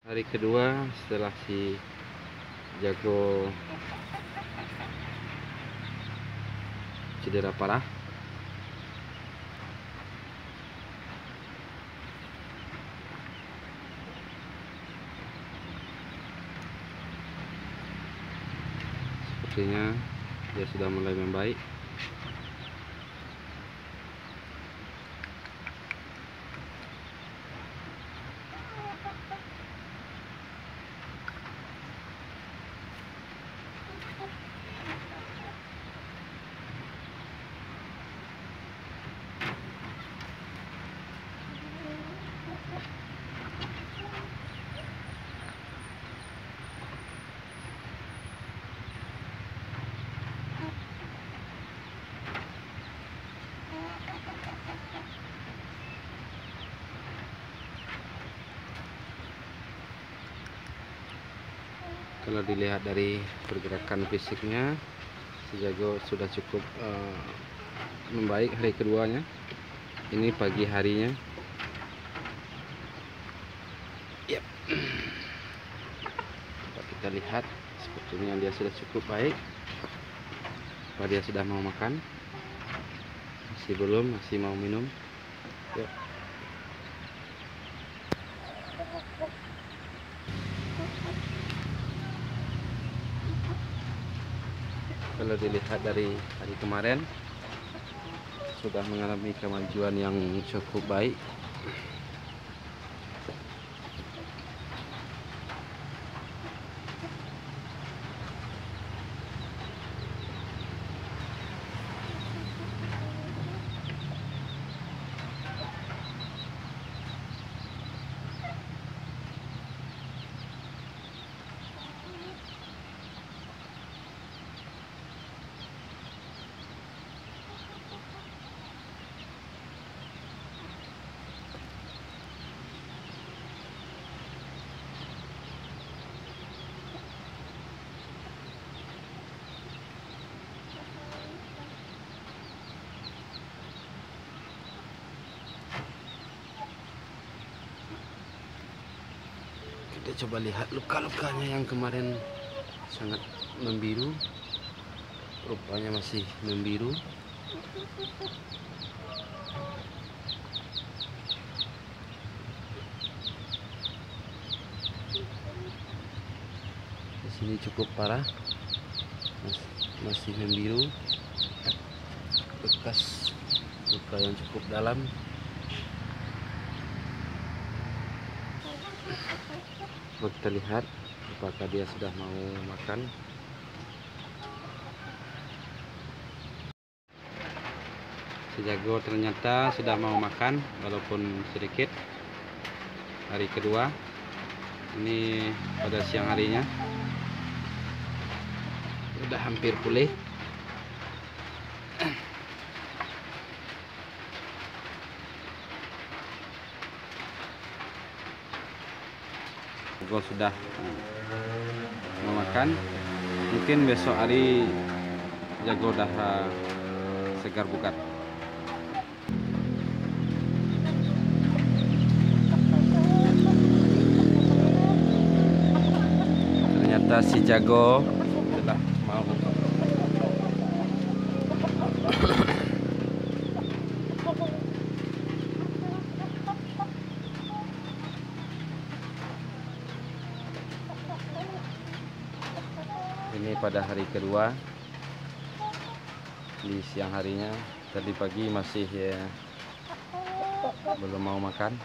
Hari kedua setelah si jago cedera parah. Sepertinya dia sudah mulai membaik. Kalau dilihat dari pergerakan fisiknya, si jago sudah cukup membaik hari keduanya. Ini pagi harinya. Yep. Dapat kita lihat sepertinya dia sudah cukup baik. Apa dia sudah mau makan? Masih belum, masih mau minum. Yuk. Kalau dilihat dari hari kemarin, sudah mengalami kemajuan yang cukup baik. Kita coba lihat luka-lukanya yang kemarin sangat membiru, rupanya masih membiru. Di sini cukup parah, masih membiru, bekas luka yang cukup dalam. Coba kita lihat apakah dia sudah mau makan. Si jago ternyata sudah mau makan walaupun sedikit. Hari kedua ini pada siang harinya sudah hampir pulih. Jago sudah mau makan. Mungkin besok hari jago udah segar bugar. Ternyata si jago telah mau ini pada hari kedua. Di siang harinya, tadi pagi masih belum mau makan.